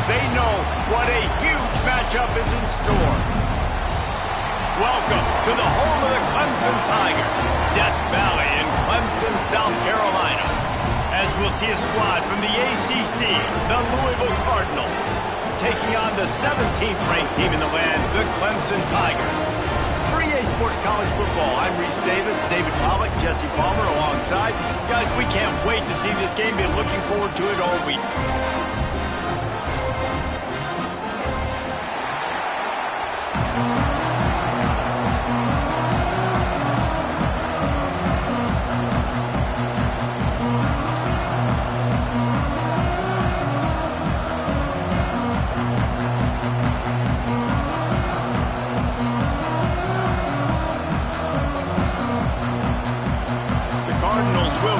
they know what a huge matchup is in store. Welcome to the home of the Clemson Tigers, Death Valley in Clemson, South Carolina. As we'll see a squad from the ACC, the Louisville Cardinals, taking on the 17th ranked team in the land, the Clemson Tigers. For EA Sports College Football, I'm Reese Davis, David Pollack, Jesse Palmer alongside. Guys, we can't wait to see this game. Been looking forward to it all week.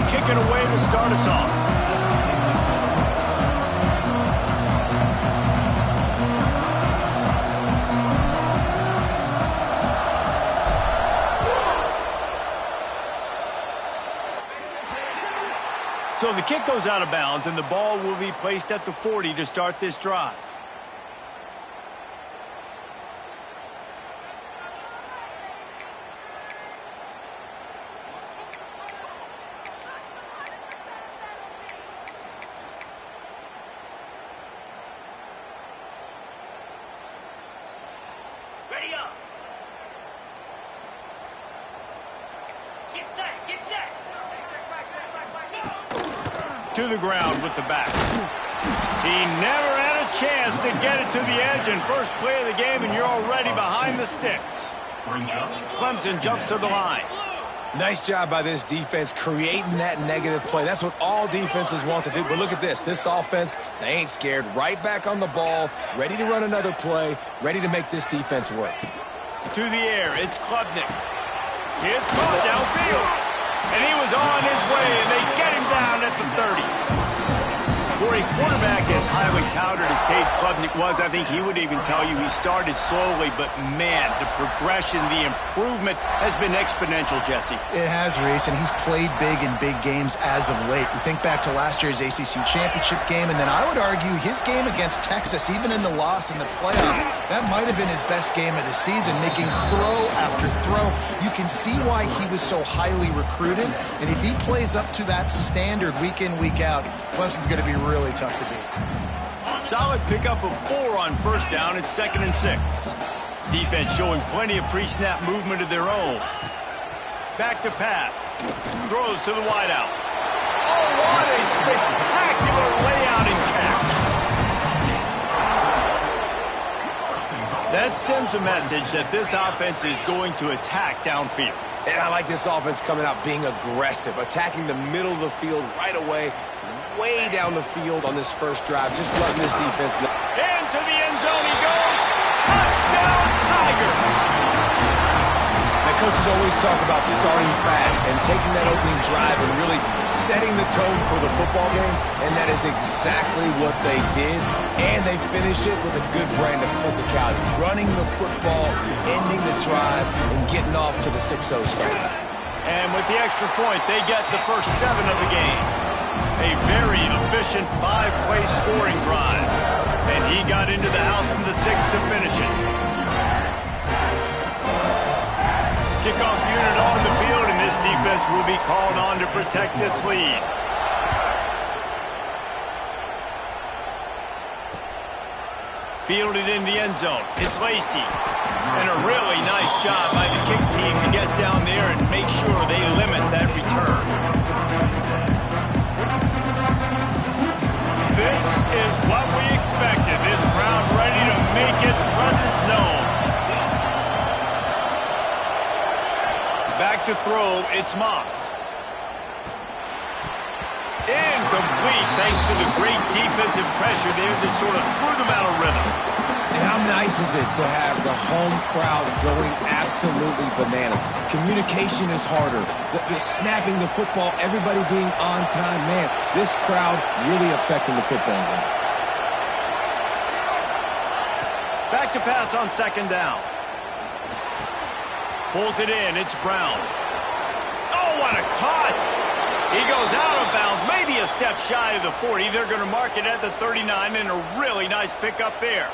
Kick it away to start us off. So the kick goes out of bounds, and the ball will be placed at the 40 to start this drive. To the ground with the back. He never had a chance to get it to the edge in first play of the game, and you're already behind the sticks. Clemson jumps to the line. Nice job by this defense creating that negative play. That's what all defenses want to do. But look at this. This offense, they ain't scared. Right back on the ball, ready to run another play, ready to make this defense work. To the air, it's Klubnik. It's caught downfield. And he was on his way, and they get him down at the 30. For a quarterback as highly touted as Cade Klubnik was, I think he would even tell you he started slowly, but man, the progression, the improvement has been exponential, Jesse. It has, Reese, and he's played big in big games as of late. You think back to last year's ACC championship game, and then I would argue his game against Texas, even in the loss in the playoff, that might have been his best game of the season, making throw after throw. You can see why he was so highly recruited, and if he plays up to that standard week in, week out, Clemson's going to be really tough to beat. Solid pickup of 4 on first down. It's 2nd and 6. Defense showing plenty of pre-snap movement of their own. Back to pass. Throws to the wideout. Oh, what a spectacular layout and catch. That sends a message that this offense is going to attack downfield. And I like this offense coming out being aggressive, attacking the middle of the field right away, way down the field on this first drive. Just letting this defense know. Into the end zone he goes. Touchdown, Tigers! Now, coaches always talk about starting fast and taking that opening drive and really setting the tone for the football game, and that is exactly what they did. And they finish it with a good brand of physicality, running the football, ending the drive, and getting off to the 6-0 start. And with the extra point, they get the first 7 of the game. A very efficient 5-play scoring drive. And he got into the house from the 6 to finish it. Kickoff unit on the field, and this defense will be called on to protect this lead. Fielded in the end zone. It's Lacey. And a really nice job by the kick team to get down there and make sure they limit that return. This is what we expected. This crowd ready to make its presence known. Back to throw, it's Moss. Incomplete thanks to the great defensive pressure there that sort of threw them out of rhythm. And how nice is it to have the home crowd going absolutely bananas? Communication is harder. The snapping the football, everybody being on time. Man, this crowd really affecting the football game. Back to pass on 2nd down. Pulls it in. It's Brown. Oh, what a cut! He goes out of bounds, maybe a step step shy of the 40. They're going to mark it at the 39, and a really nice pickup there.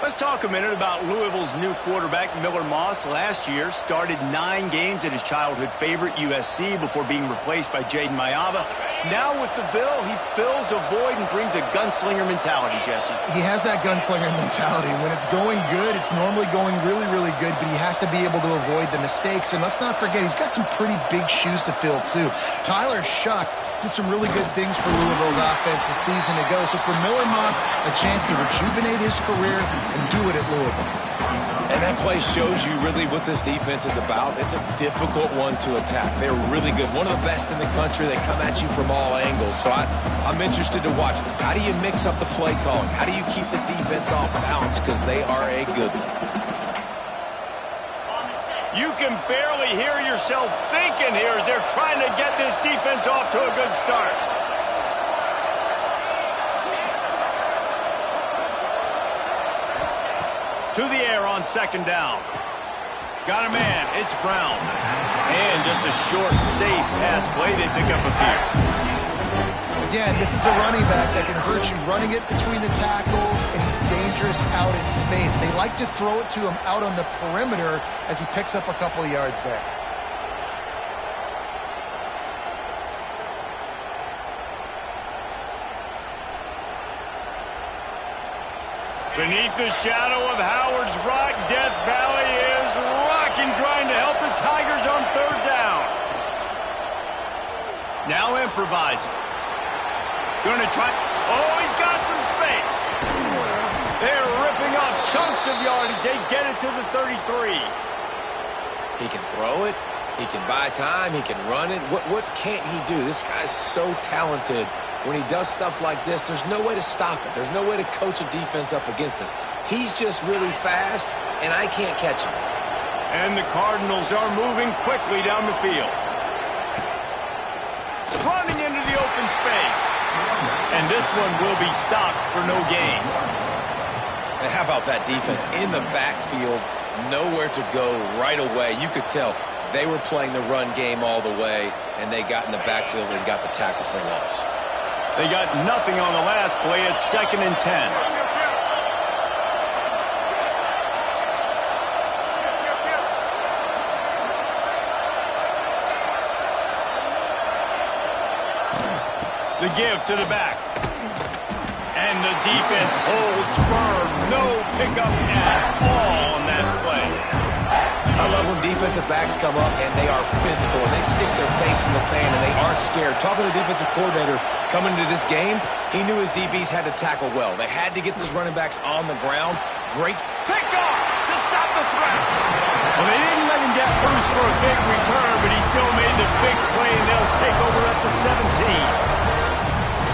Let's talk a minute about Louisville's new quarterback, Miller Moss. Last year, started 9 games at his childhood favorite, USC, before being replaced by Jaden Mayava. Now with the Ville, he fills a void and brings a gunslinger mentality, Jesse. He has that gunslinger mentality. When it's going good, it's normally going really, really good, but he has to be able to avoid the mistakes. And let's not forget, he's got some pretty big shoes to fill, too. Tyler Shuck did some really good things for Louisville's offense a season ago. So for Miller Moss, a chance to rejuvenate his career and do it at Louisville. And that play shows you really what this defense is about. It's a difficult one to attack. They're really good. One of the best in the country. They come at you from all angles. So I'm interested to watch. How do you mix up the play calling? How do you keep the defense off balance? Because they are a good one. You can barely hear yourself thinking here as they're trying to get this defense off to a good start. To the air on second down. Got a man. It's Brown. And just a short, safe pass play. They pick up a few. Again, this is a running back that can hurt you running it between the tackles, and he's dangerous out in space. They like to throw it to him out on the perimeter as he picks up a couple of yards there. Beneath the shadow of Howard's Rock, Death Valley is rocking, trying to help the Tigers on third down. Now improvising. Going to try. Oh, he's got some space. They're ripping off chunks of yardage. They get it to the 33. He can throw it. He can buy time. He can run it. What can't he do? This guy's so talented. When he does stuff like this, there's no way to stop it. There's no way to coach a defense up against this. He's just really fast, and I can't catch him. And the Cardinals are moving quickly down the field. Running into the open space. And this one will be stopped for no gain. And how about that defense in the backfield? Nowhere to go right away. You could tell they were playing the run game all the way, and they got in the backfield and got the tackle for loss. They got nothing on the last play. It's 2nd and 10. The give to the back. And the defense holds firm. No pickup at all on that play. I love when defensive backs come up and they are physical and they stick their face in the fan and they aren't scared. Talking to the defensive coordinator coming into this game, he knew his DBs had to tackle well. They had to get those running backs on the ground. Great. Picked off to stop the threat. Well, they didn't let him get loose for a big return, but he still made the big play, and they'll take over at the 17.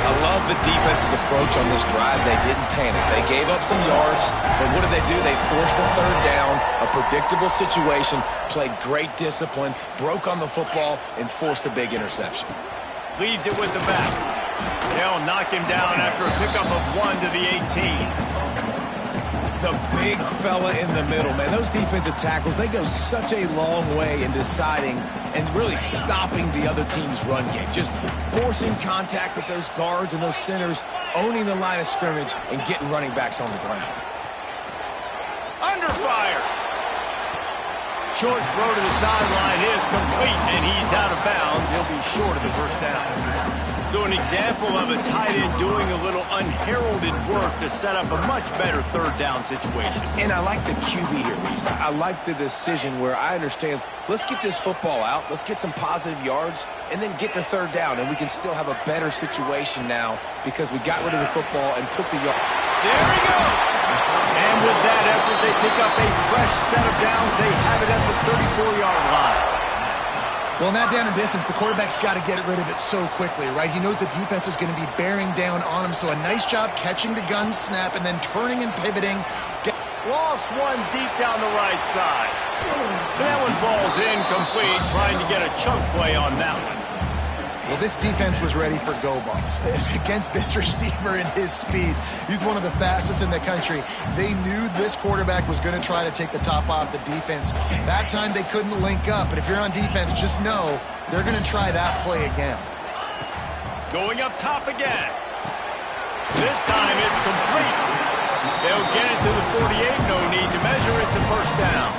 I love the defense's approach on this drive. They didn't panic. They gave up some yards, but what did they do? They forced a third down, a predictable situation, played great discipline, broke on the football, and forced a big interception. Leaves it with the back. They'll knock him down after a pickup of 1 to the 18. The big fella in the middle, man. Those defensive tackles, they go such a long way in deciding and really stopping the other team's run game. Just forcing contact with those guards and those centers, owning the line of scrimmage, and getting running backs on the ground. Under fire. Short throw to the sideline is complete, and he's out of bounds. He'll be short of the first down. So an example of a tight end doing a little unheralded work to set up a much better third down situation. And I like the QB here, Reese. I like the decision where I understand, let's get this football out, let's get some positive yards, and then get to third down, and we can still have a better situation now because we got rid of the football and took the yard. There he goes! And with that effort, they pick up a fresh set of downs. They have it at the 34-yard line. Well, in that down and distance, the quarterback's got to get rid of it so quickly, right? He knows the defense is going to be bearing down on him, so a nice job catching the gun snap and then turning and pivoting. Lost one deep down the right side. That one falls incomplete, trying to get a chunk play on that one. Well, this defense was ready for go balls against this receiver and his speed. He's one of the fastest in the country. They knew this quarterback was going to try to take the top off the defense. That time they couldn't link up, but if you're on defense, just know they're going to try that play again. Going up top again. This time it's complete. They'll get it to the 48. No need to measure. It's a first down.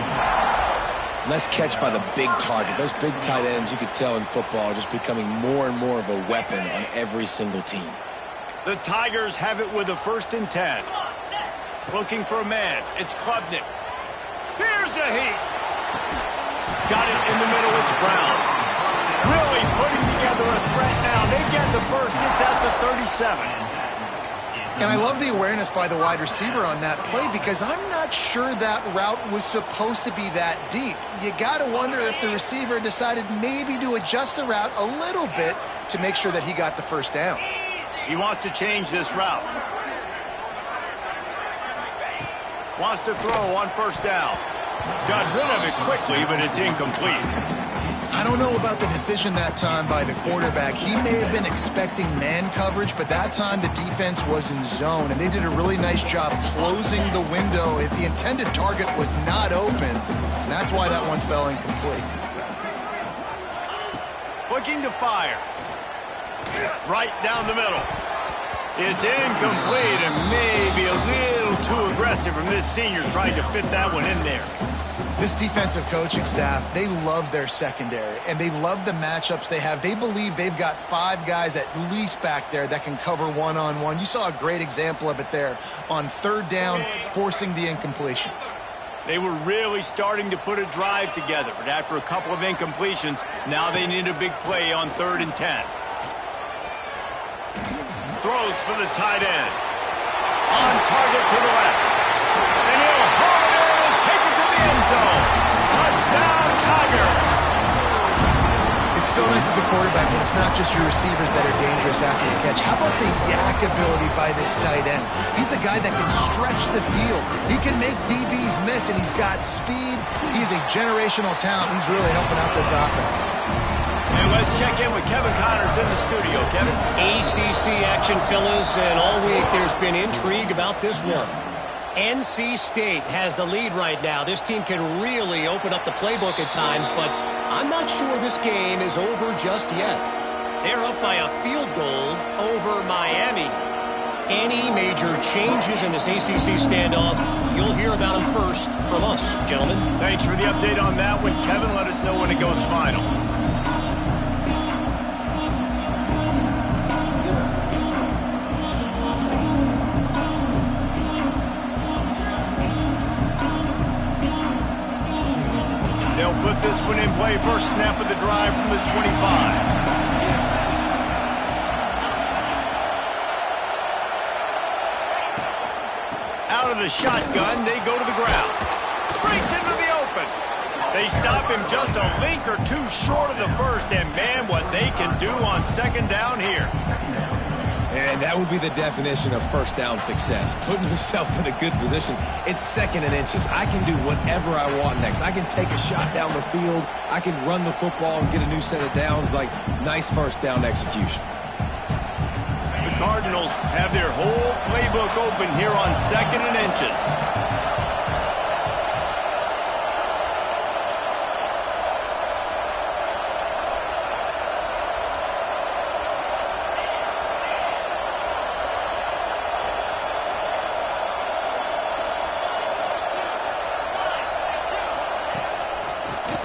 Nice catch by the big target. Those big tight ends, you could tell in football, are just becoming more and more of a weapon on every single team. The Tigers have it with a 1st and 10. Looking for a man. It's Klubnik. Here's a heat. Got it in the middle. It's Brown. Really putting together a threat now. They get the first. It's at the 37. And I love the awareness by the wide receiver on that play because I'm not sure that route was supposed to be that deep. You got to wonder if the receiver decided maybe to adjust the route a little bit to make sure that he got the first down. He wants to change this route. Wants to throw on 1st down. Got rid of it quickly, but it's incomplete. I don't know about the decision that time by the quarterback. He may have been expecting man coverage, but that time the defense was in zone, and they did a really nice job closing the window. The intended target was not open, and that's why that one fell incomplete. Looking to fire. Right down the middle. It's incomplete and maybe a little too aggressive from this senior trying to fit that one in there. This defensive coaching staff, they love their secondary, and they love the matchups they have. They believe they've got 5 guys at least back there that can cover one-on-one. You saw a great example of it there on 3rd down, forcing the incompletion. They were really starting to put a drive together, but after a couple of incompletions, now they need a big play on 3rd and 10. Throws for the tight end. On target to the left. And he'll haul it in and take it to the end zone. Touchdown, Tiger. It's so nice as a quarterback when it's not just your receivers that are dangerous after the catch. How about the yak ability by this tight end? He's a guy that can stretch the field. He can make DBs miss, and he's got speed. He's a generational talent. He's really helping out this offense. And let's check in with Kevin Connors in the studio. Kevin? ACC action, fellas, and all week there's been intrigue about this one. NC State has the lead right now. This team can really open up the playbook at times, but I'm not sure this game is over just yet. They're up by a field goal over Miami. Any major changes in this ACC standoff, you'll hear about them first from us, gentlemen. Thanks for the update on that one, Kevin. Let us know when it goes final. They'll put this one in play. First snap of the drive from the 25. Out of the shotgun, they go to the ground. Breaks into the open. They stop him just a link or two short of the first, and man, what they can do on 2nd down here. And that would be the definition of 1st down success. Putting yourself in a good position. It's 2nd and inches. I can do whatever I want next. I can take a shot down the field. I can run the football and get a new set of downs. Like, nice 1st down execution. The Cardinals have their whole playbook open here on 2nd and inches.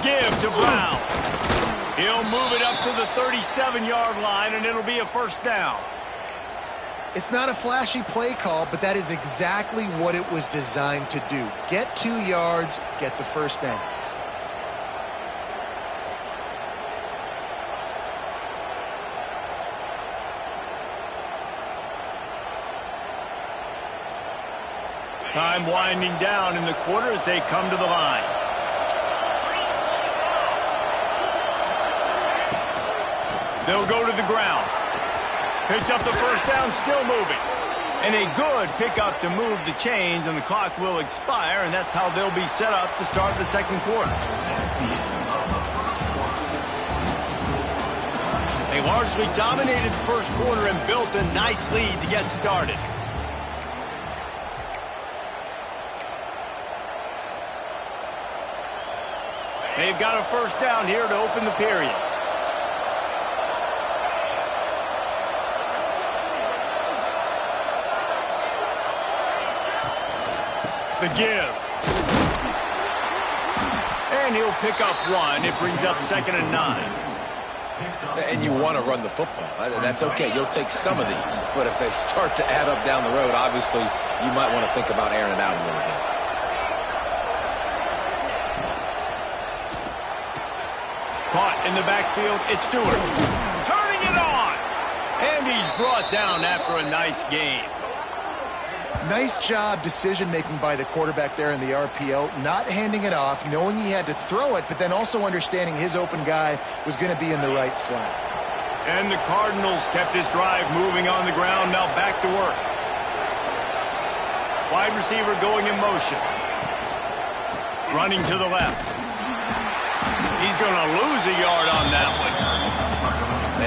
Give to Brown. He'll move it up to the 37-yard line, and it'll be a 1st down. It's not a flashy play call, but that is exactly what it was designed to do. Get 2 yards, get the 1st down. Time winding down in the quarter as they come to the line. They'll go to the ground. Picks up the 1st down, still moving. And a good pickup to move the chains, and the clock will expire, and that's how they'll be set up to start the 2nd quarter. They largely dominated the 1st quarter and built a nice lead to get started. They've got a 1st down here to open the period. The give. And he'll pick up one. It brings up 2nd and 9. And you want to run the football. That's okay. You'll take some of these. But if they start to add up down the road, obviously, you might want to think about airing it out a little bit. Caught in the backfield, it's Stewart. Turning it on! And he's brought down after a nice gain. Nice job decision-making by the quarterback there in the RPO, not handing it off, knowing he had to throw it, but then also understanding his open guy was going to be in the right flat. And the Cardinals kept this drive moving on the ground, now back to work. Wide receiver going in motion. Running to the left. He's going to lose a yard on that one.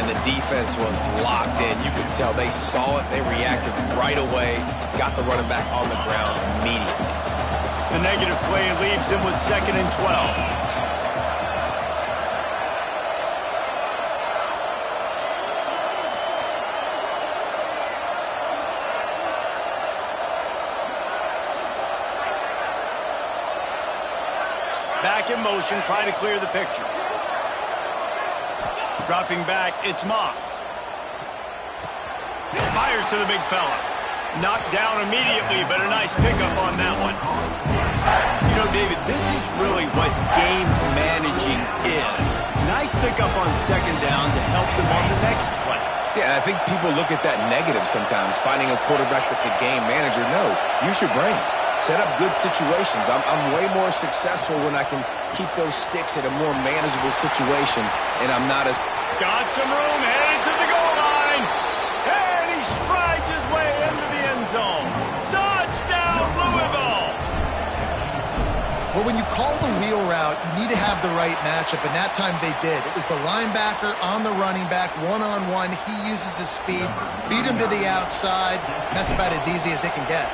And the defense was locked in. You could tell they saw it. They reacted right away. Got the running back on the ground immediately. The negative play leaves him with 2nd and 12. Back in motion, trying to clear the picture. Dropping back, it's Moss. Fires to the big fella. Knocked down immediately, but a nice pickup on that one. You know, David, this is really what game managing is. Nice pickup on 2nd down to help them on the next play. Yeah, I think people look at that negative sometimes, finding a quarterback that's a game manager. No, use your brain. Set up good situations. I'm way more successful when I can keep those sticks at a more manageable situation, and I'm not as... Got some room, headed to the goal line. And he strides his way into the end zone. Touchdown, Louisville! Well, when you call the wheel route, you need to have the right matchup, and that time they did. It was the linebacker on the running back, one-on-one. He uses his speed, beat him to the outside. That's about as easy as it can get.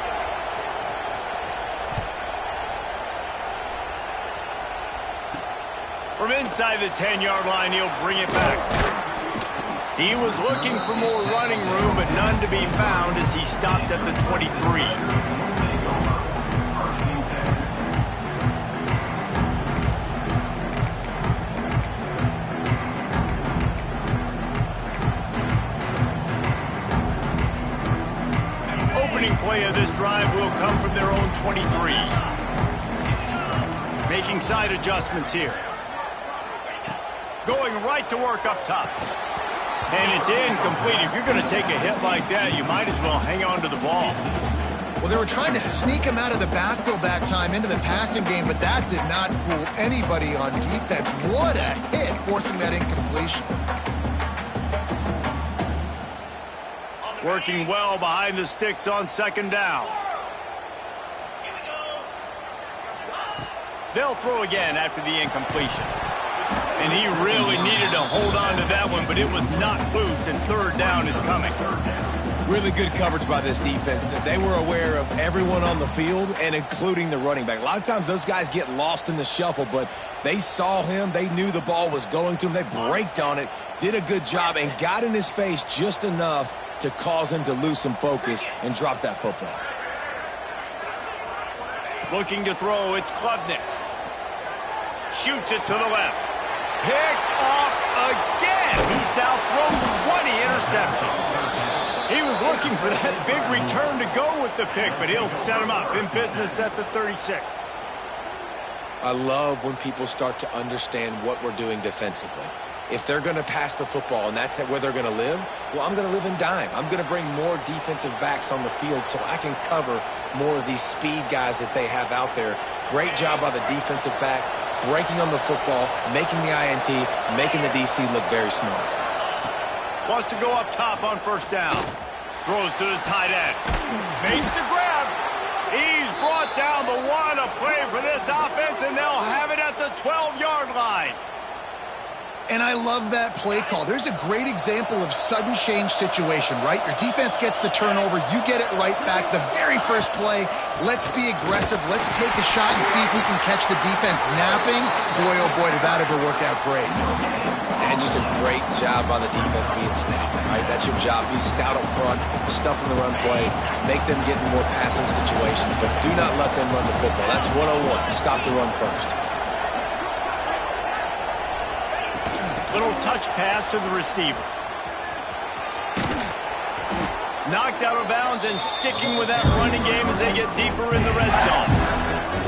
From inside the 10-yard line, he'll bring it back. He was looking for more running room, but none to be found as he stopped at the 23. Opening play of this drive will come from their own 23. Making side adjustments here. Going right to work up top. And it's incomplete. If you're going to take a hit like that, you might as well hang on to the ball. Well, they were trying to sneak him out of the backfield that time into the passing game, but that did not fool anybody on defense. What a hit, forcing that incompletion. Working well behind the sticks on 2nd down. They'll throw again after the incompletion. And he really needed to hold on to that one, but it was knocked loose, and 3rd down is coming. Really good coverage by this defense. That they were aware of everyone on the field, and including the running back. A lot of times those guys get lost in the shuffle, but they saw him. They knew the ball was going to him. They braked on it, did a good job, and got in his face just enough to cause him to lose some focus and drop that football. Looking to throw, it's Klubnik. Shoots it to the left. Picked off again. He's now thrown 20 interceptions. He was looking for that big return to go with the pick, but he'll set him up in business at the 36. I love when people start to understand what we're doing defensively. If they're going to pass the football and that's where they're going to live, well, I'm going to live in dime. I'm going to bring more defensive backs on the field so I can cover more of these speed guys that they have out there. Great job by the defensive back, breaking on the football, making the INT, making the DC look very smart. Wants to go up top on 1st down. Throws to the tight end. Makes the grab. He's brought down, but what a play for this offense, and they'll have it at the 12-yard line. And I love that play call. There's a great example of sudden change situation, right? Your defense gets the turnover. You get it right back. The very first play, let's be aggressive. Let's take a shot and see if we can catch the defense napping. Boy, oh boy, did that ever work out great. And just a great job by the defense being stout, right? That's your job. Be stout up front, stuff in the run play, make them get in more passing situations, but do not let them run the football. That's 101. Stop the run first. Little touch pass to the receiver. Knocked out of bounds and sticking with that running game as they get deeper in the red zone.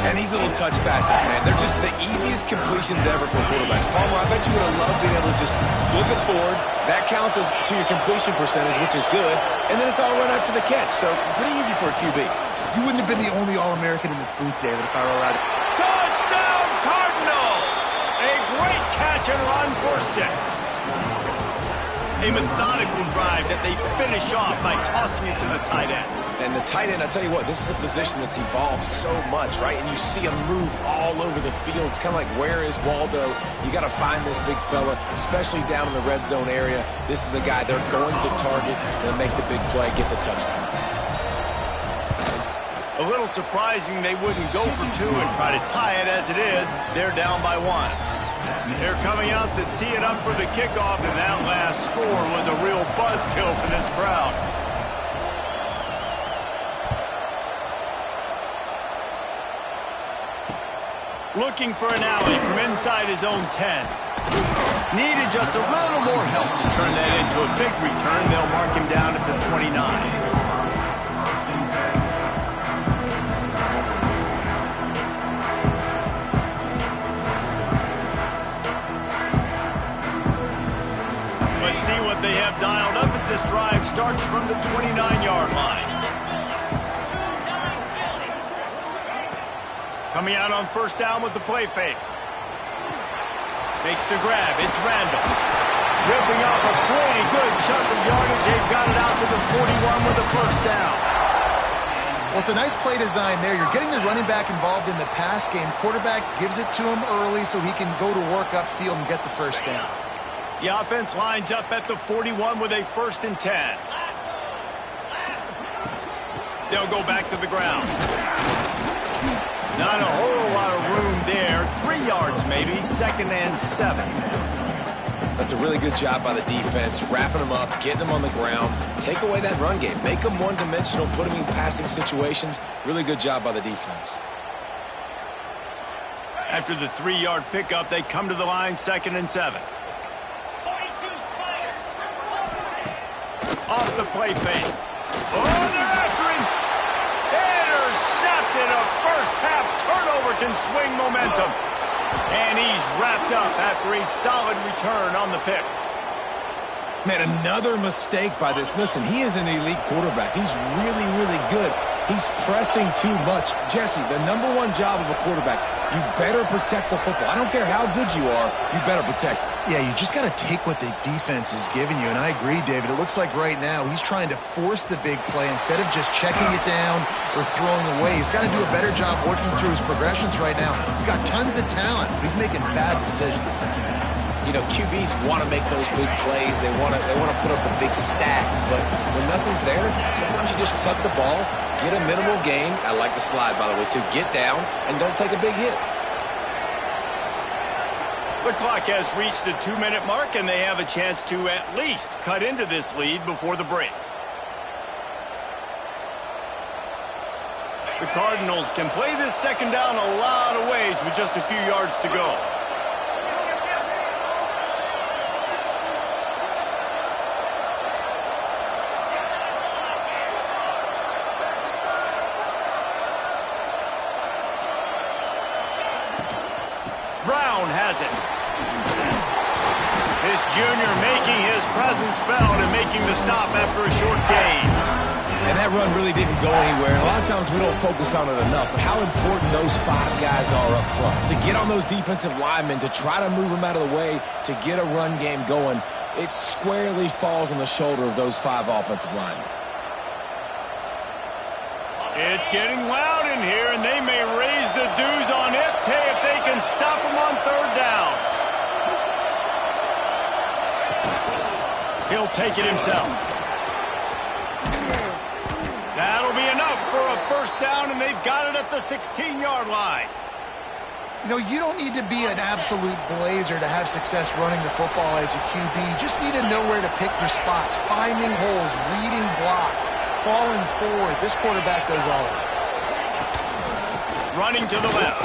And these little touch passes, man, they're just the easiest completions ever for quarterbacks. Palmer, I bet you would have loved being able to just flip it forward. That counts as to your completion percentage, which is good. And then it's all run after the catch, so pretty easy for a QB. You wouldn't have been the only All-American in this booth, David, if I were allowed to. Touchdown, Cardinals! A great catch and run for 6. A methodical drive that they finish off by tossing it to the tight end. And the tight end, I tell you what, this is a position that's evolved so much, right? And you see him move all over the field. It's kind of like, where is Waldo? You got to find this big fella, especially down in the red zone area. This is the guy they're going to target and make the big play, get the touchdown. A little surprising they wouldn't go for 2 and try to tie it. As it is, they're down by 1. They're coming out to tee it up for the kickoff, and that last score was a real buzzkill for this crowd. Looking for an alley from inside his own 10. Needed just a little more help to turn that into a big return. They'll mark him down at the 29. See what they have dialed up as this drive starts from the 29-yard line. Coming out on first down with the play fake. Makes the grab. It's Randall. Ripping off a pretty good chunk of yardage. They've got it out to the 41 with the first down. Well, it's a nice play design there. You're getting the running back involved in the pass game. Quarterback gives it to him early so he can go to work upfield and get the first down. The offense lines up at the 41 with a 1st and 10. They'll go back to the ground. Not a whole lot of room there. 3 yards maybe, 2nd and 7. That's a really good job by the defense, wrapping them up, getting them on the ground. Take away that run game. Make them one-dimensional, put them in passing situations. Really good job by the defense. After the 3-yard pickup, they come to the line, 2nd and 7. Off the play fake. Oh, they're after him. Intercepted. A first-half turnover can swing momentum. And he's wrapped up after a solid return on the pick. Man, another mistake by this. Listen, he is an elite quarterback. He's really, really good. He's pressing too much. Jesse, the #1 job of a quarterback, you better protect the football. I don't care how good you are, you better protect it. Yeah, you just got to take what the defense is giving you. And I agree, David. It looks like right now he's trying to force the big play instead of just checking it down or throwing away. He's got to do a better job working through his progressions right now. He's got tons of talent, but he's making bad decisions. You know, QBs want to make those big plays. They want to put up the big stats. But when nothing's there, sometimes you just tuck the ball, get a minimal gain. I like the slide, by the way, too. Get down and don't take a big hit. The clock has reached the 2-minute mark, and they have a chance to at least cut into this lead before the break. The Cardinals can play this 2nd down a lot of ways with just a few yards to go. Brown has it. This junior making his presence felt and making the stop after a short gain. And that run really didn't go anywhere. A lot of times we don't focus on it enough, but how important those 5 guys are up front. To get on those defensive linemen, to try to move them out of the way, to get a run game going, it squarely falls on the shoulder of those 5 offensive linemen. It's getting loud in here, and they may raise the dues on it if they can stop them on 3rd down. He'll take it himself. That'll be enough for a first down, and they've got it at the 16-yard line. You know, you don't need to be an absolute blazer to have success running the football as a QB. You just need to know where to pick your spots, finding holes, reading blocks, falling forward. This quarterback does all of it. Running to the left.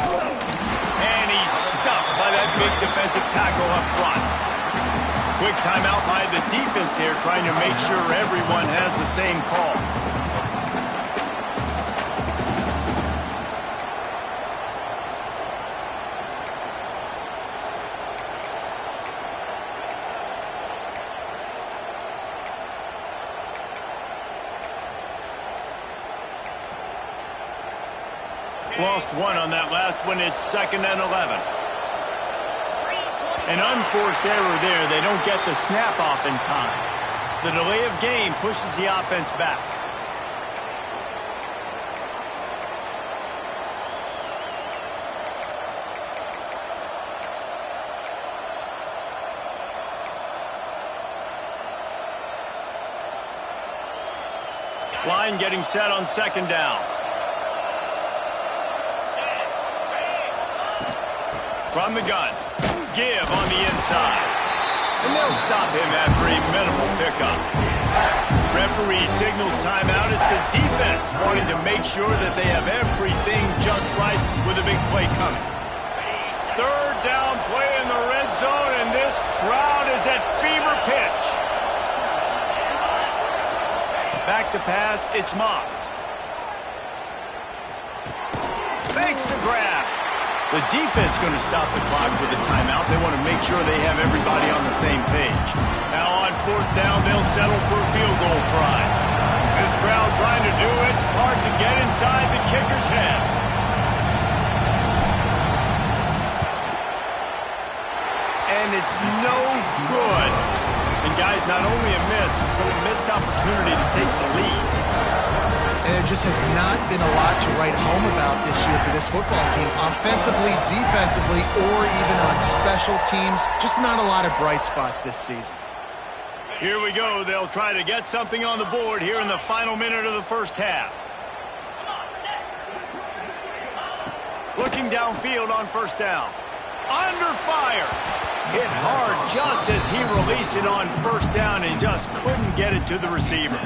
And he's stuffed by that big defensive tackle up front. Quick timeout by the defense here, trying to make sure everyone has the same call. Lost one on that last one. It's 2nd and 11. An unforced error there. They don't get the snap off in time. The delay of game pushes the offense back. Line getting set on 2nd down. From the gun, give on the inside. And they'll stop him after a minimal pickup. Referee signals timeout as the defense wanting to make sure that they have everything just right with a big play coming. 3rd down play in the red zone, and this crowd is at fever pitch. Back to pass, it's Moss. Makes the grab. The defense going to stop the clock with a timeout. They want to make sure they have everybody on the same page. Now on 4th down, they'll settle for a field goal try. This crowd trying to do its part to get inside the kicker's head. And it's no good. And guys, not only a miss, but a missed opportunity to take the lead. And there just has not been a lot to write home about this year for this football team. Offensively, defensively, or even on special teams. Just not a lot of bright spots this season. Here we go. They'll try to get something on the board here in the final minute of the first half. Looking downfield on 1st down. Under fire. Hit hard just as he released it on 1st down and just couldn't get it to the receiver.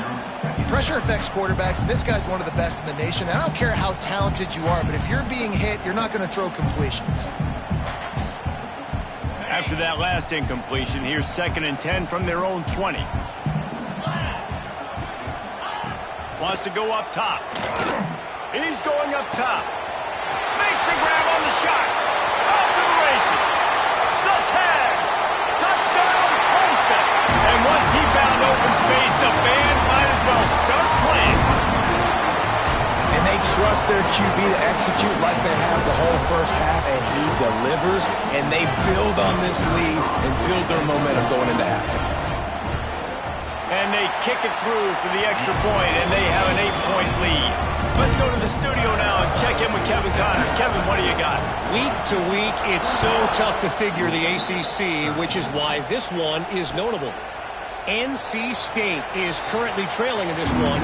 Pressure affects quarterbacks, and this guy's one of the best in the nation. I don't care how talented you are, but if you're being hit, you're not going to throw completions. After that last incompletion, here's 2nd and 10 from their own 20. Wants to go up top. He's going up top. Makes a grab on the shot. Off to the races. The tag. Touchdown, Clemson. And once he found open space, the band might as well start playing. And they trust their QB to execute like they have the whole first half, and he delivers, and they build on this lead and build their momentum going into halftime. And they kick it through for the extra point, and they have an 8-point lead. Let's go to the studio now and check in with Kevin Connors. Kevin, what do you got? Week to week, it's so tough to figure the ACC, which is why this one is notable. NC State is currently trailing in this one,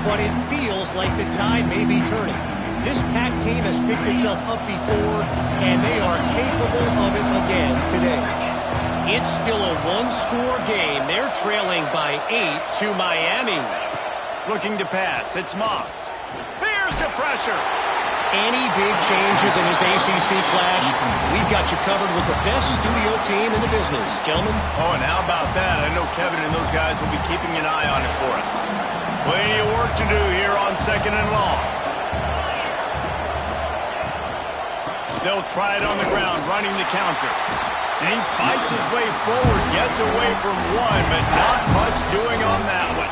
but it feels like the tide may be turning. This Pac team has picked itself up before, and they are capable of it again today. It's still a one-score game. They're trailing by 8 to Miami. Looking to pass. It's Moss. Here's the pressure. Any big changes in this ACC clash, we've got you covered with the best studio team in the business, gentlemen. Oh, and how about that? I know Kevin and those guys will be keeping an eye on it for us. Plenty of work to do here on 2nd and long. They'll try it on the ground, running the counter. And he fights his way forward, gets away from one, but not much doing on that one.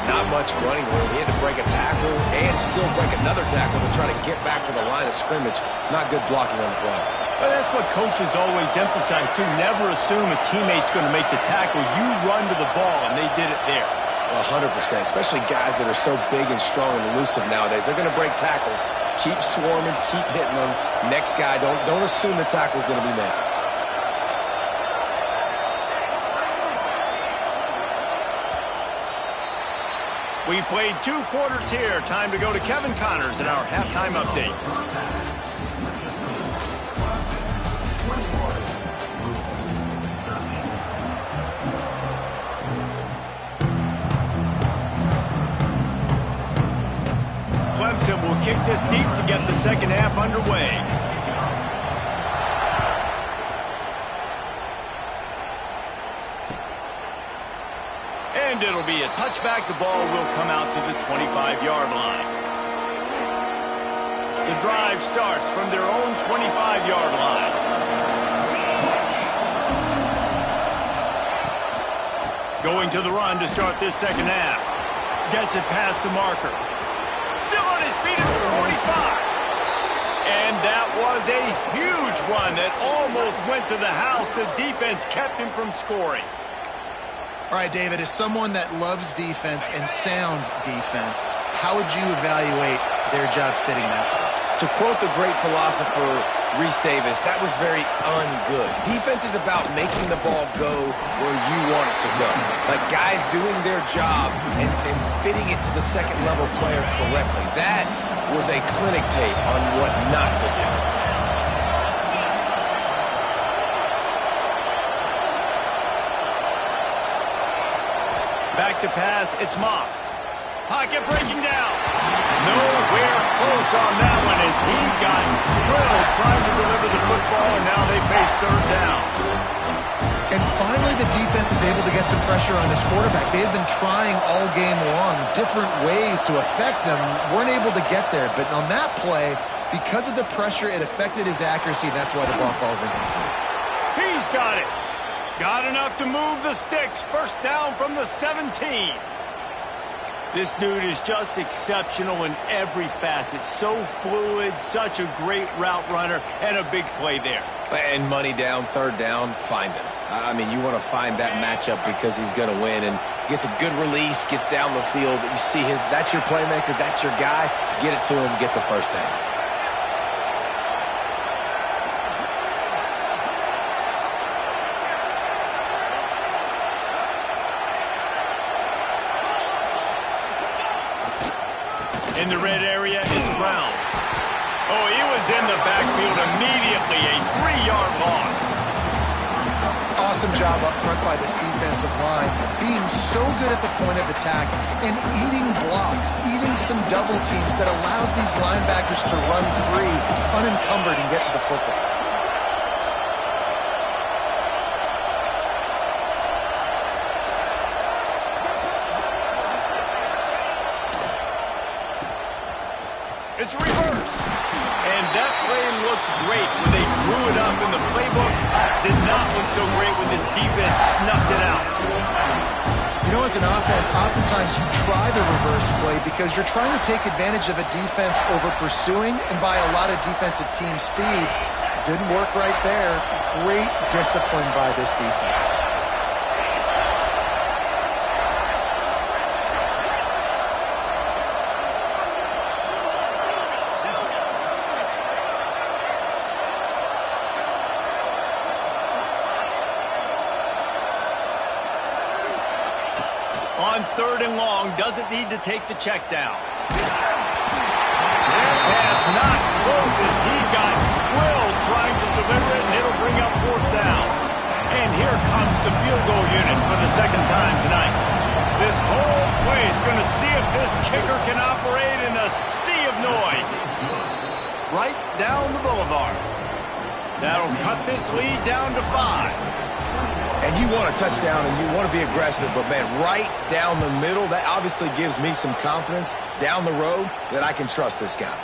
Not much running room. He had to break a tackle and still break another tackle to try to get back to the line of scrimmage. Not good blocking on the play. But that's what coaches always emphasize, too. Never assume a teammate's going to make the tackle. You run to the ball, and they did it there. 100%, especially guys that are so big and strong and elusive nowadays. They're going to break tackles. Keep swarming, keep hitting them. Next guy, don't assume the tackle's going to be made. We've played 2 quarters here. Time to go to Kevin Connors in our halftime update. Clemson will kick this deep to get the second half underway. And it'll be a touchback. The ball will come out to the 25-yard line. The drive starts from their own 25-yard line. Going to the run to start this second half. Gets it past the marker. Still on his feet at the 45. And that was a huge run that almost went to the house. The defense kept him from scoring. All right, David, as someone that loves defense and sound defense, how would you evaluate their job fitting that? To quote the great philosopher Reese Davis, that was very ungood. Defense is about making the ball go where you want it to go. Like guys doing their job and fitting it to the second-level player correctly. That was a clinic tape on what not to do. Back to pass, it's Moss. Pocket breaking down. Nowhere close on that one as he got drilled trying to deliver the football, and now they face third down. And finally the defense is able to get some pressure on this quarterback. They had been trying all game long, different ways to affect him, weren't able to get there. But on that play, because of the pressure, it affected his accuracy, and that's why the ball falls incomplete. He's got it. Got enough to move the sticks. First down from the 17. This dude is just exceptional in every facet. So fluid, such a great route runner, and a big play there. And money down, third down, find him. I mean, you want to find that matchup because he's going to win. And gets a good release, gets down the field. You see that's your playmaker, that's your guy. Get it to him, get the first down. In the red area, it's Brown. Oh, he was in the backfield immediately. A 3-yard loss. Awesome job up front by this defensive line. Being so good at the point of attack and eating blocks, eating some double teams that allows these linebackers to run free, unencumbered, and get to the football. It's reverse. And that play looked great when they drew it up in the playbook. Did not look so great when this defense snuffed it out. You know, as an offense, oftentimes you try the reverse play because you're trying to take advantage of a defense over pursuing and by a lot of defensive team speed. Didn't work right there. Great discipline by this defense. On third and long, doesn't need to take the check down. That pass not close as he got drilled trying to deliver it, and it'll bring up fourth down. And here comes the field goal unit for the second time tonight. This whole play is going to see if this kicker can operate in a sea of noise. Right down the boulevard. That'll cut this lead down to 5. And you want a touchdown and you want to be aggressive, but, man, right down the middle, that obviously gives me some confidence down the road that I can trust this guy.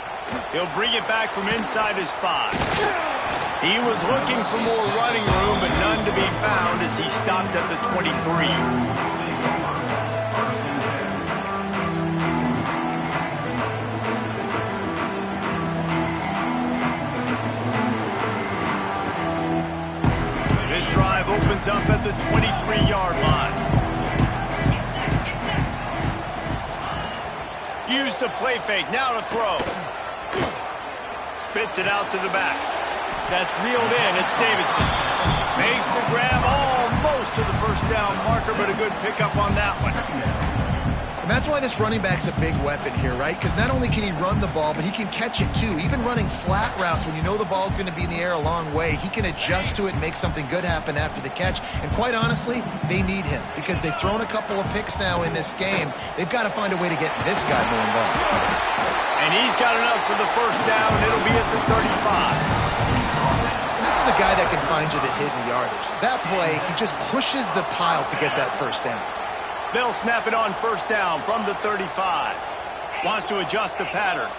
He'll bring it back from inside his 5. He was looking for more running room, but none to be found as he stopped at the 23. Opens up at the 23-yard line. Use the play fake, now to throw. Spits it out to the back. That's reeled in, it's Davidson. Makes the grab almost to the first down marker, but a good pickup on that one. And that's why this running back's a big weapon here, right? Because not only can he run the ball, but he can catch it too. Even running flat routes when you know the ball's going to be in the air a long way, he can adjust to it and make something good happen after the catch. And quite honestly, they need him because they've thrown a couple of picks now in this game. They've got to find a way to get this guy more involved. And he's got enough for the first down. It'll be at the 35. This is a guy that can find you the hidden yardage. That play, he just pushes the pile to get that first down. They'll snap it on first down from the 35. Wants to adjust the pattern.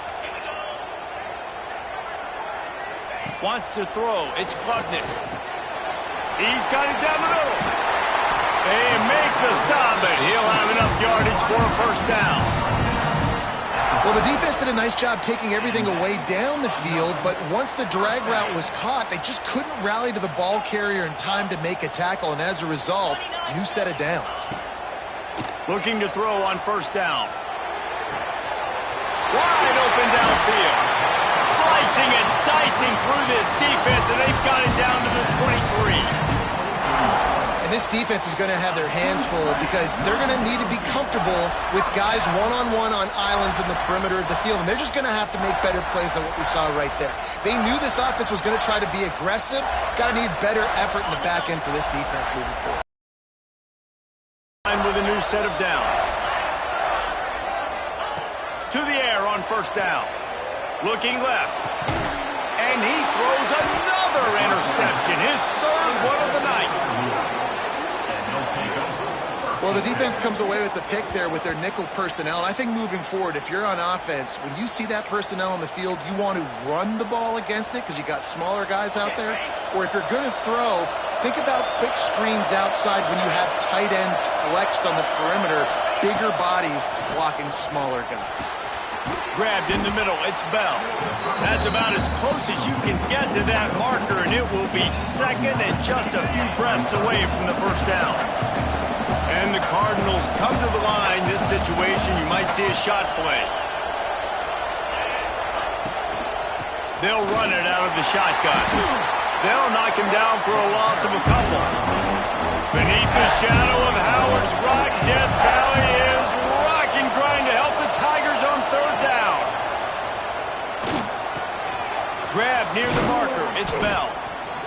Wants to throw. It's Klubnik. He's got it down the middle. They make the stop, but he'll have enough yardage for a first down. Well, the defense did a nice job taking everything away down the field, but once the drag route was caught, they just couldn't rally to the ball carrier in time to make a tackle, and as a result, new set of downs. Looking to throw on first down. Wide open downfield. Slicing and dicing through this defense, and they've got it down to the 23. And this defense is going to have their hands full because they're going to need to be comfortable with guys one-on-one on islands in the perimeter of the field, and they're just going to have to make better plays than what we saw right there. They knew this offense was going to try to be aggressive. Got to need better effort in the back end for this defense moving forward. With a new set of downs. To the air on first down. Looking left. And he throws another interception. His third one of the night. Well, the defense comes away with the pick there with their nickel personnel. I think moving forward, if you're on offense, when you see that personnel on the field, you want to run the ball against it because you got smaller guys out there. Or if you're going to throw, think about quick screens outside when you have tight ends flexed on the perimeter, bigger bodies blocking smaller guys. Grabbed in the middle, it's Bell. That's about as close as you can get to that marker, and it will be second and just a few breaths away from the first down. And the Cardinals come to the line. This situation, you might see a shot play. They'll run it out of the shotgun. They'll knock him down for a loss of a couple. Beneath the shadow of Howard's Rock, Death Valley is rocking, trying to help the Tigers on third down. Grab near the marker. It's Bell.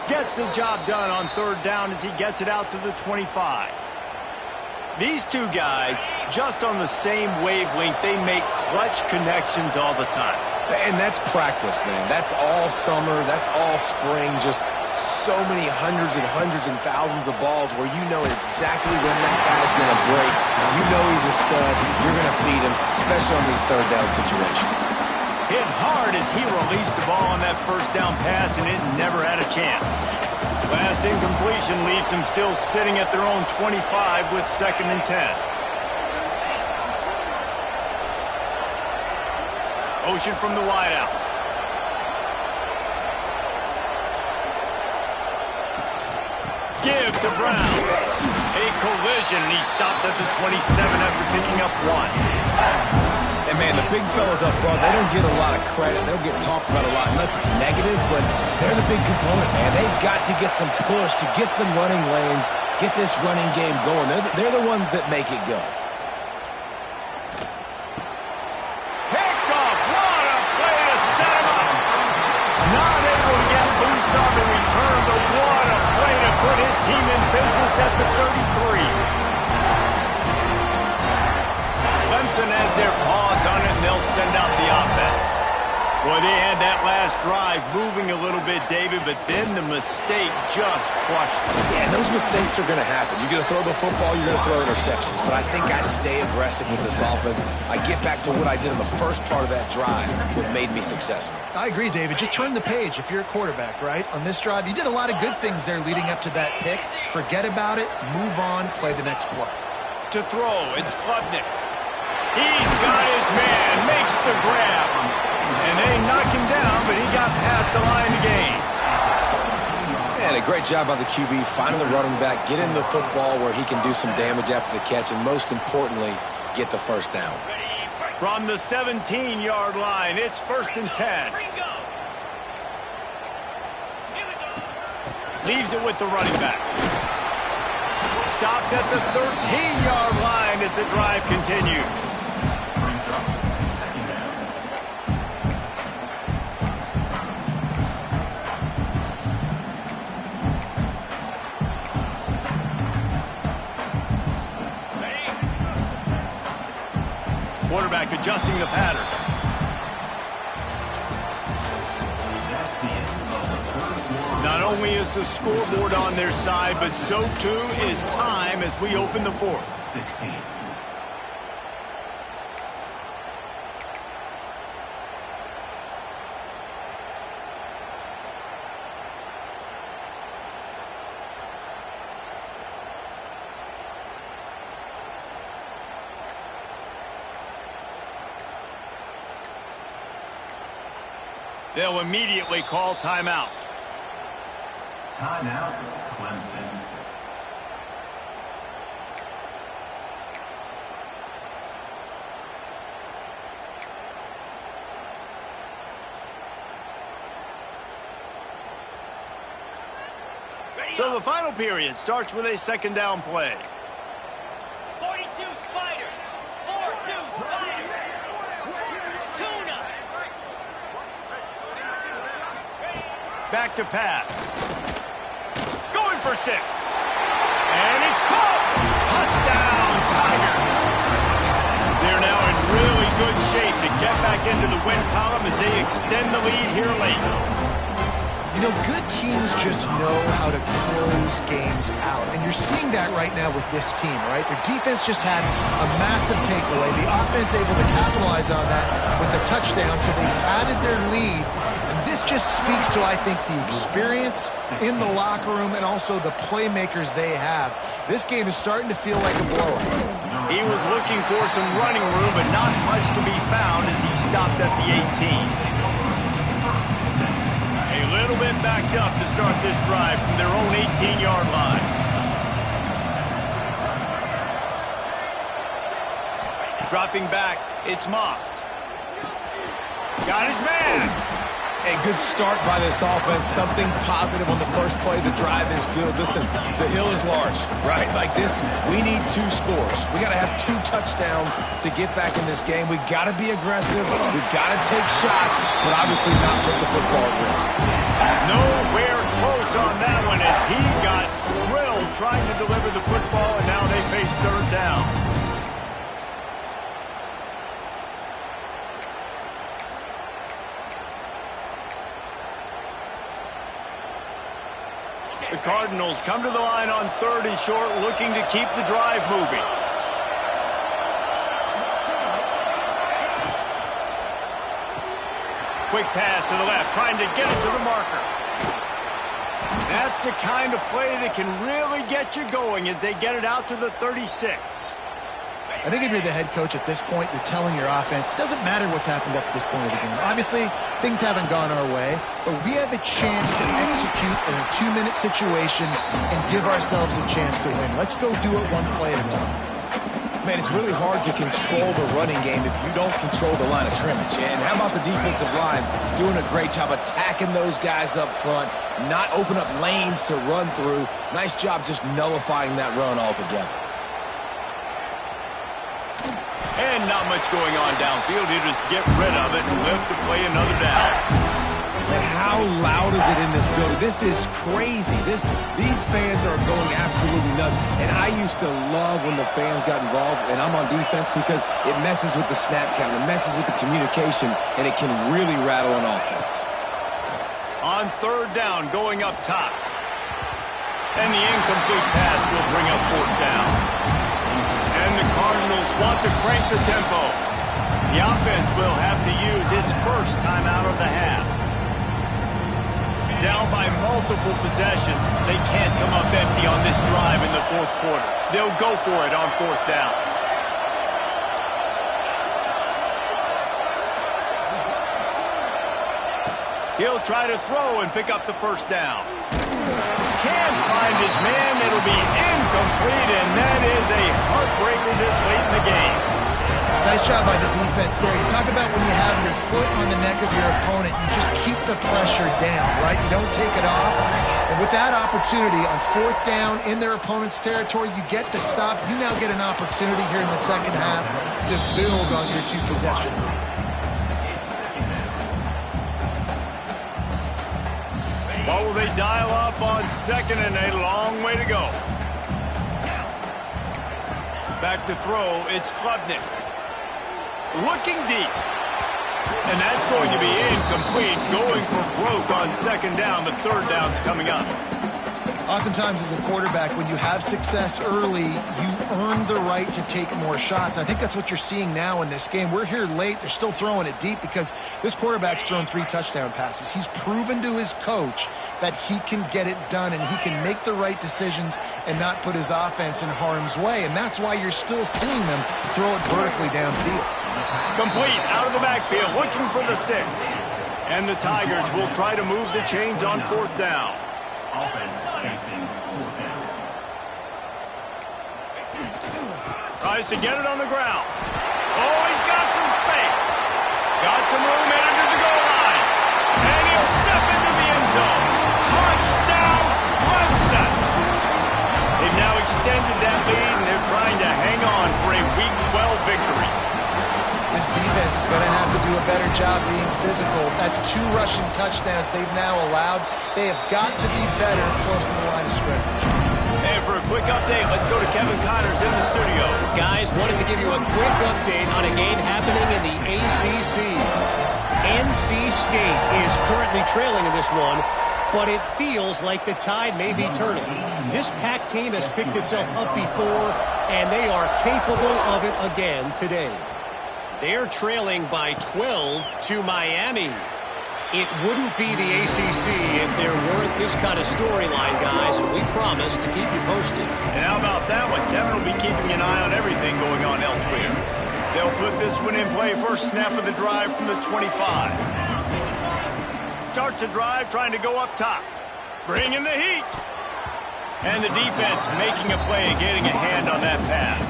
Gets the job done on third down as he gets it out to the 25. These two guys, just on the same wavelength, they make clutch connections all the time. And that's practice, man. That's all summer. That's all spring. Just so many hundreds and thousands of balls where you know exactly when that guy's going to break. You know he's a stud. You're going to feed him, especially on these third down situations. Hit hard as he released the ball on that first down pass, and it never had a chance. Last incompletion leaves them still sitting at their own 25 with 2nd and 10. Ocean from the wideout. Give to Brown. A collision, and he stopped at the 27 after picking up 1. And, man, the big fellas up front, they don't get a lot of credit. They don't get talked about a lot unless it's negative, but they're the big component, man. They've got to get some push, to get some running lanes, get this running game going. They're the ones that make it go. Picked off. What a play to set him up. Not able to get loose on the return, but what a play to put his team in business at the 33. Clemson has their paws on it, and they'll send out the offense. Boy, they had that last drive moving a little bit, David, but then the mistake just crushed them. Yeah, and those mistakes are going to happen. You're going to throw the football, you're going to throw interceptions. But I think I stay aggressive with this offense. I get back to what I did in the first part of that drive that made me successful. I agree, David. Just turn the page if you're a quarterback, right? On this drive, you did a lot of good things there leading up to that pick. Forget about it, move on, play the next play. To throw, it's Klubnik. He's got his man, makes the grab. And they knock him down, but he got past the line to gain. And a great job by the QB, finding the running back, get him the football where he can do some damage after the catch, and most importantly, get the first down. From the 17-yard line, it's 1st and 10. Leaves it with the running back. stopped at the 13-yard line as the drive continues. Quarterback adjusting the pattern. Not only is the scoreboard on their side, but so too is time as we open the fourth. 16. They'll immediately call timeout. Timeout, Clemson. So the final period starts with a second down play. 42 Spider. 4-2 Spider. Tuna. Back to pass. Going for 6. And it's caught. Touchdown, Tigers. They're now in really good shape to get back into the win column as they extend the lead here late. You know, good teams just know how to close games out. And you're seeing that right now with this team, right? Their defense just had a massive takeaway. The offense able to capitalize on that with a touchdown, so they added their lead. And this just speaks to, I think, the experience in the locker room and also the playmakers they have. This game is starting to feel like a blowout. He was looking for some running room, but not much to be found as he stopped at the 18. A little bit backed up to start this drive from their own 18-yard line. Dropping back, it's Moss. Got his man. A good start by this offense. Something positive on the first play. The drive is good. Listen, the hill is large, right? Like this, we need 2 scores. We got to have 2 touchdowns to get back in this game. We got to be aggressive. We've got to take shots, but obviously not put the football at risk. Nowhere close on that one as he got drilled trying to deliver the football, and now they face third down. The Cardinals come to the line on 3rd and short, looking to keep the drive moving. Quick pass to the left, trying to get it to the marker. That's the kind of play that can really get you going as they get it out to the 36. I think if you're the head coach at this point, you're telling your offense, it doesn't matter what's happened up to this point of the game. Obviously, things haven't gone our way, but we have a chance to execute in a 2-minute situation and give ourselves a chance to win. Let's go do it one play at a time. Man, it's really hard to control the running game if you don't control the line of scrimmage. And how about the defensive line doing a great job attacking those guys up front, not open up lanes to run through. Nice job just nullifying that run altogether. And not much going on downfield. You just get rid of it and live to play another down. And how loud is it in this building? This is crazy. These fans are going absolutely nuts. And I used to love when the fans got involved, and I'm on defense, because it messes with the snap count, it messes with the communication, and it can really rattle an offense. On 3rd down, going up top. And the incomplete pass will bring up 4th down. And the Cardinals want to crank the tempo. The offense will have to use its first timeout of the half. Down by multiple possessions, they can't come up empty on this drive in the 4th quarter. They'll go for it on 4th down. He'll try to throw and pick up the 1st down. Can't find his man. It'll be incomplete, and that is a heartbreaker this late in the game. Nice Nice job by the defense there. You talk about when you have your foot on the neck of your opponent, you just keep the pressure down, right? You don't take it off. And with that opportunity on 4th down in their opponent's territory, you get the stop. You now get an opportunity here in the second half to build on your 2-possession. What will they dial up on 2nd and a long way to go? Back to throw, it's Klubnik. Looking deep. And that's going to be incomplete. Going for broke on 2nd down, but 3rd down's coming up. Oftentimes as a quarterback, when you have success early, you earn the right to take more shots. I think that's what you're seeing now in this game. We're here late. They're still throwing it deep because this quarterback's thrown 3 touchdown passes. He's proven to his coach that he can get it done and he can make the right decisions and not put his offense in harm's way. And that's why you're still seeing them throw it vertically downfield. Complete out of the backfield, looking for the sticks. And the Tigers will try to move the chains on 4th down. Tries to get it on the ground. Oh, he's got some space. Got some room headed to the goal line. And he'll step into the end zone. Touchdown, Clemson. They've now extended that lead, and they're trying to hang on for a Week 12 victory. This defense is going to have to do a better job being physical. That's 2 rushing touchdowns they've now allowed. They have got to be better close to the line of scrimmage. And for a quick update, let's go to Kevin Connors in the studio. Guys, wanted to give you a quick update on a game happening in the ACC. NC State is currently trailing in this one, but it feels like the tide may be turning. This Pac team has picked itself up before, and they are capable of it again today. They're trailing by 12 to Miami. It wouldn't be the ACC if there weren't this kind of storyline, guys, and we promise to keep you posted. And how about that one? Kevin will be keeping an eye on everything going on elsewhere. They'll put this one in play first snap of the drive from the 25. Starts the drive trying to go up top. Bringing the heat. And the defense making a play and getting a hand on that pass.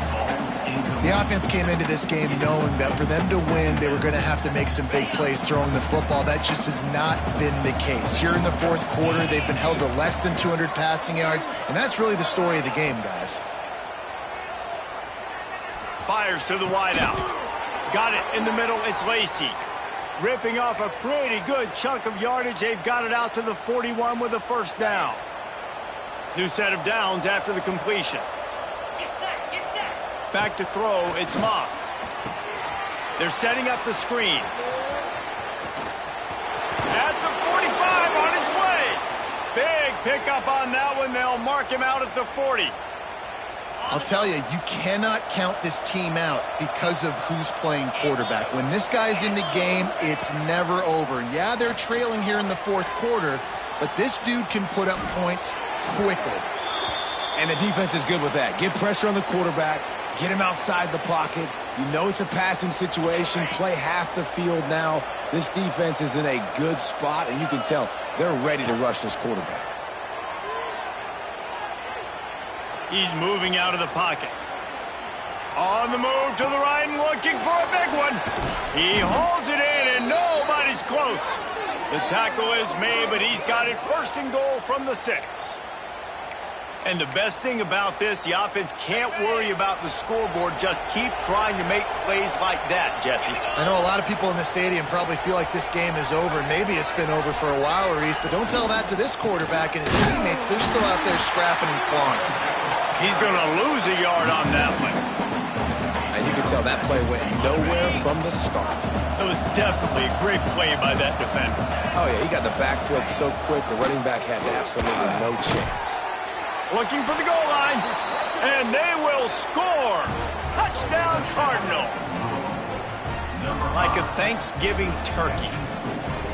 The offense came into this game knowing that for them to win, they were going to have to make some big plays throwing the football. That just has not been the case. Here in the 4th quarter, they've been held to less than 200 passing yards, and that's really the story of the game, guys. Fires to the wideout. Got it in the middle. It's Lacey. Ripping off a pretty good chunk of yardage. They've got it out to the 41 with a 1st down. New set of downs after the completion. Back to throw, it's Moss. They're setting up the screen. At the 45 on his way. Big pickup on that one. They'll mark him out at the 40. I'll tell you, you cannot count this team out because of who's playing quarterback. When this guy's in the game, it's never over. Yeah, they're trailing here in the 4th quarter, but this dude can put up points quickly. And the defense is good with that. Get pressure on the quarterback. Get him outside the pocket. You know it's a passing situation. Play half the field now. This defense is in a good spot, and you can tell they're ready to rush this quarterback. He's moving out of the pocket. On the move to the right and looking for a big one. He hauls it in, and nobody's close. The tackle is made, but he's got it 1st and goal from the 6. And the best thing about this, the offense can't worry about the scoreboard. Just keep trying to make plays like that, Jesse. I know a lot of people in the stadium probably feel like this game is over. Maybe it's been over for a while, Reese, but don't tell that to this quarterback and his teammates. They're still out there scrapping and clawing. He's going to lose a yard on that one. And you can tell that play went nowhere from the start. It was definitely a great play by that defender. Oh, yeah, he got the backfield so quick, the running back had absolutely no chance. Looking for the goal line, and they will score. Touchdown, Cardinals. Like a Thanksgiving turkey.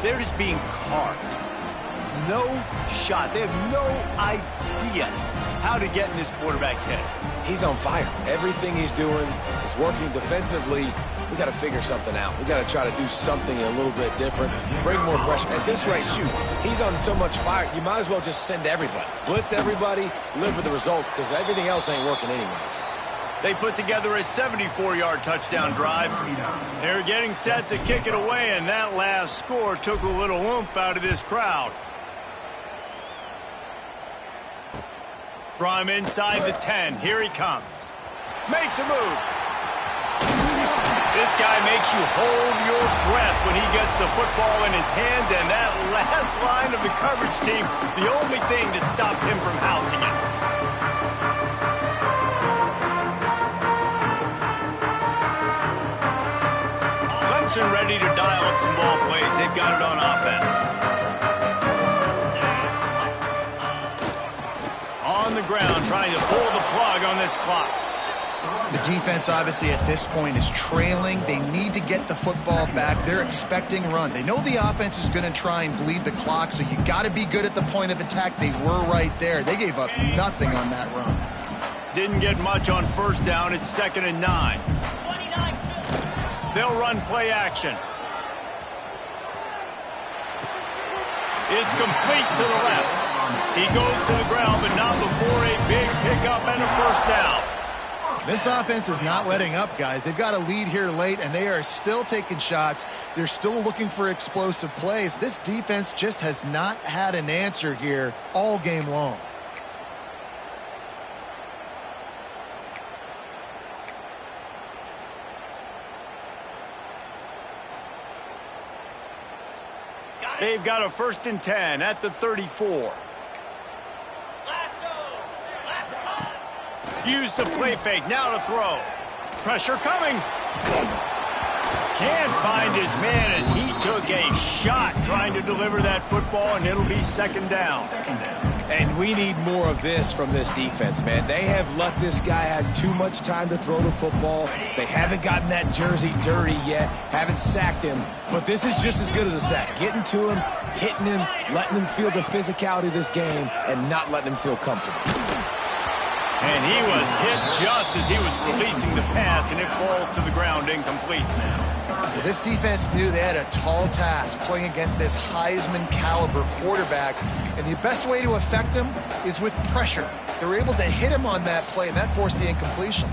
They're just being carved. No shot. They have no idea how to get in this quarterback's head. He's on fire. Everything he's doing is working defensively. We got to figure something out. We got to try to do something a little bit different. Bring more pressure. At this rate, shoot, he's on so much fire, you might as well just send everybody. Blitz everybody, live with the results, because everything else ain't working anyways. They put together a 74-yard touchdown drive. They're getting set to kick it away, and that last score took a little oomph out of this crowd. From inside the 10, here he comes. Makes a move. This guy makes you hold your breath when he gets the football in his hands, and that last line of the coverage team, the only thing that stopped him from housing it. Clemson ready to dial up some ball plays. They've got it on offense. On the ground, trying to pull the plug on this clock. The defense, obviously, at this point is trailing. They need to get the football back. They're expecting run. They know the offense is going to try and bleed the clock, so you got to be good at the point of attack. They were right there. They gave up nothing on that run. Didn't get much on first down. It's 2nd and 9. They'll run play action. It's complete to the left. He goes to the ground, but not before a big pickup and a first down. This offense is not letting up, guys. They've got a lead here late, and they are still taking shots. They're still looking for explosive plays. This defense just has not had an answer here all game long. They've got a 1st and 10 at the 34. Use the play fake, now to throw. Pressure coming. Can't find his man as he took a shot trying to deliver that football, and it'll be 2nd down. And we need more of this from this defense, man. They have let this guy have too much time to throw the football. They haven't gotten that jersey dirty yet, haven't sacked him. But this is just as good as a sack. Getting to him, hitting him, letting him feel the physicality of this game, and not letting him feel comfortable. And he was hit just as he was releasing the pass, and it falls to the ground incomplete. Well, this defense knew they had a tall task playing against this Heisman-caliber quarterback, and the best way to affect him is with pressure. They were able to hit him on that play, and that forced the incompletion.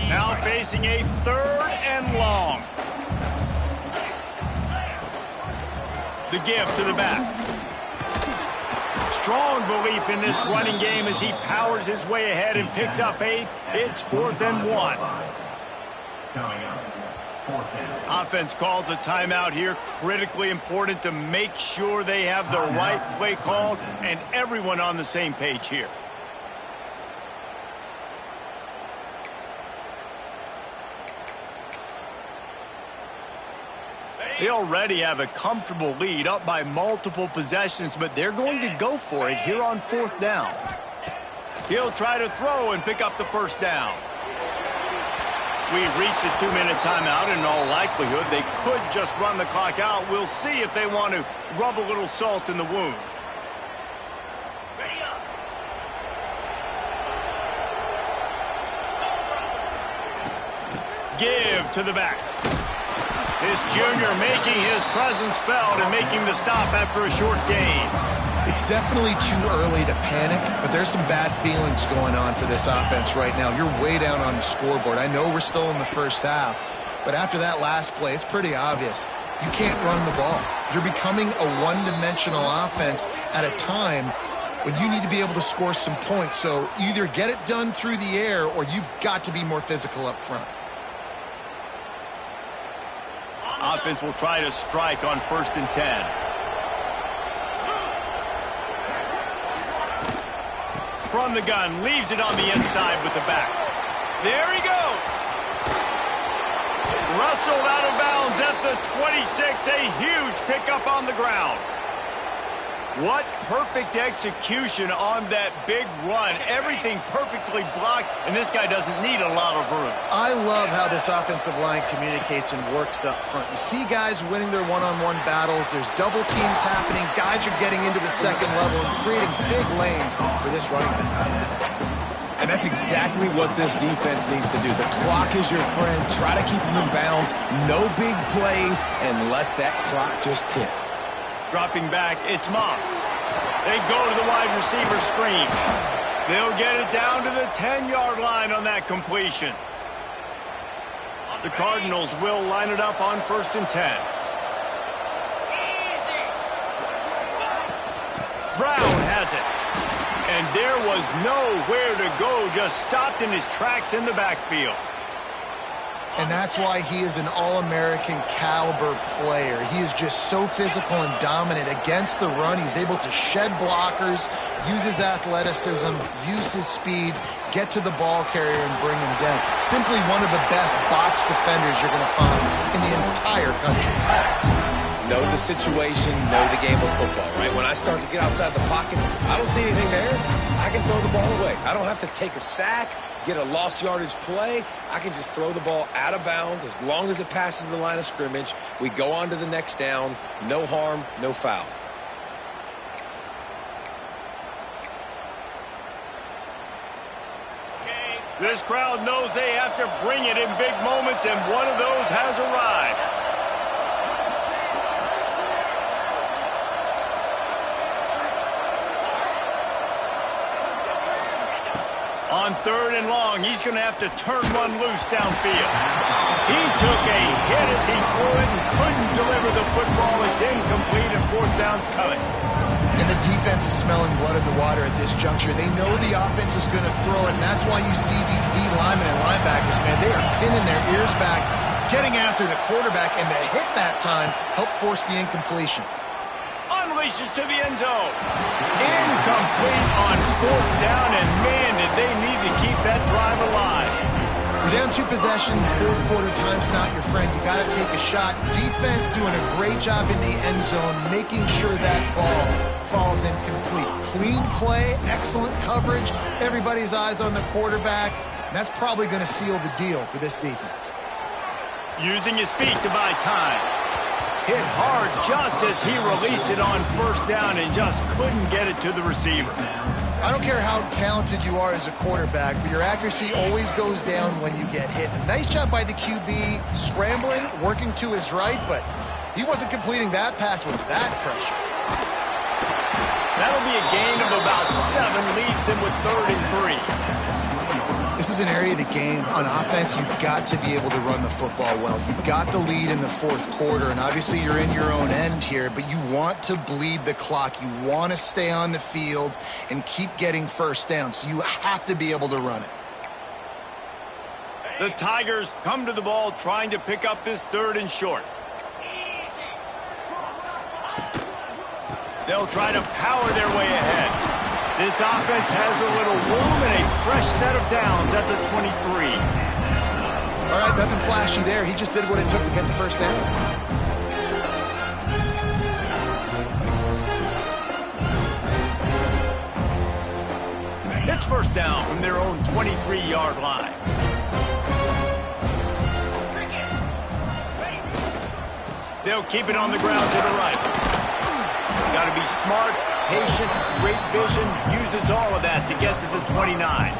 Now facing a 3rd and long. The give to the back. Strong belief in this running game as he powers his way ahead and picks up 8. It's 4th and 1. Offense calls a timeout here. Critically important to make sure they have the right play called and everyone on the same page here. They already have a comfortable lead, up by multiple possessions, but they're going to go for it here on 4th down. He'll try to throw and pick up the 1st down. We've reached a 2-minute timeout, and in all likelihood, they could just run the clock out. We'll see if they want to rub a little salt in the wound. Ready up. Give to the back. This junior making his presence felt and making the stop after a short gain. It's definitely too early to panic, but there's some bad feelings going on for this offense right now. You're way down on the scoreboard. I know we're still in the first half, but after that last play, it's pretty obvious. You can't run the ball. You're becoming a one-dimensional offense at a time when you need to be able to score some points. So either get it done through the air or you've got to be more physical up front. Offense will try to strike on 1st and 10. From the gun, leaves it on the inside with the back. There he goes. Rustled out of bounds at the 26. A huge pickup on the ground. What perfect execution on that big run. Everything perfectly blocked, and this guy doesn't need a lot of room. I love how this offensive line communicates and works up front. You see guys winning their one-on-one battles. There's double teams happening. Guys are getting into the second level and creating big lanes for this running back. And that's exactly what this defense needs to do. The clock is your friend. Try to keep them in bounds. No big plays, and let that clock just tick. Dropping back, it's Moss. They go to the wide receiver screen. They'll get it down to the 10-yard line on that completion. The Cardinals will line it up on 1st and 10. Brown has it. And there was nowhere to go, just stopped in his tracks in the backfield. And that's why he is an All-American caliber player. He is just so physical and dominant against the run. He's able to shed blockers, use his athleticism, use his speed, get to the ball carrier and bring him down. Simply one of the best box defenders you're going to find in the entire country. Know the situation, know the game of football, right? When I start to get outside the pocket, I don't see anything there. I can throw the ball away. I don't have to take a sack, get a lost yardage play. I can just throw the ball out of bounds as long as it passes the line of scrimmage. We go on to the next down. No harm, no foul. This crowd knows they have to bring it in big moments, and one of those has arrived. On 3rd and long, he's going to have to turn one loose downfield. He took a hit as he threw it and couldn't deliver the football. It's incomplete, and 4th down's coming. And the defense is smelling blood in the water at this juncture. They know the offense is going to throw it, and that's why you see these D linemen and linebackers, man, they are pinning their ears back, getting after the quarterback, and the hit that time helped force the incompletion. Unleashes to the end zone. Incomplete on 4th down, and man, did they need to keep that drive alive. You're down 2 possessions, 4th quarter, time's not your friend. You got to take a shot. Defense doing a great job in the end zone, making sure that ball falls incomplete. Clean play, excellent coverage, everybody's eyes on the quarterback. And that's probably going to seal the deal for this defense. Using his feet to buy time. Hit hard just as he released it on 1st down and just couldn't get it to the receiver. I don't care how talented you are as a quarterback, but your accuracy always goes down when you get hit. Nice job by the QB, scrambling, working to his right, but he wasn't completing that pass with that pressure. That'll be a gain of about 7, leaves him with 3rd and 3. This is an area of the game. On offense, you've got to be able to run the football well. You've got the lead in the 4th quarter, and obviously you're in your own end here, but you want to bleed the clock. You want to stay on the field and keep getting 1st down, so you have to be able to run it. The Tigers come to the ball trying to pick up this 3rd and short. They'll try to power their way ahead. This offense has a little room and a fresh set of downs at the 23. All right, nothing flashy there. He just did what it took to get the 1st down. It's 1st down from their own 23-yard line. They'll keep it on the ground to the right. Got to be smart, patient, great vision, uses all of that to get to the 29.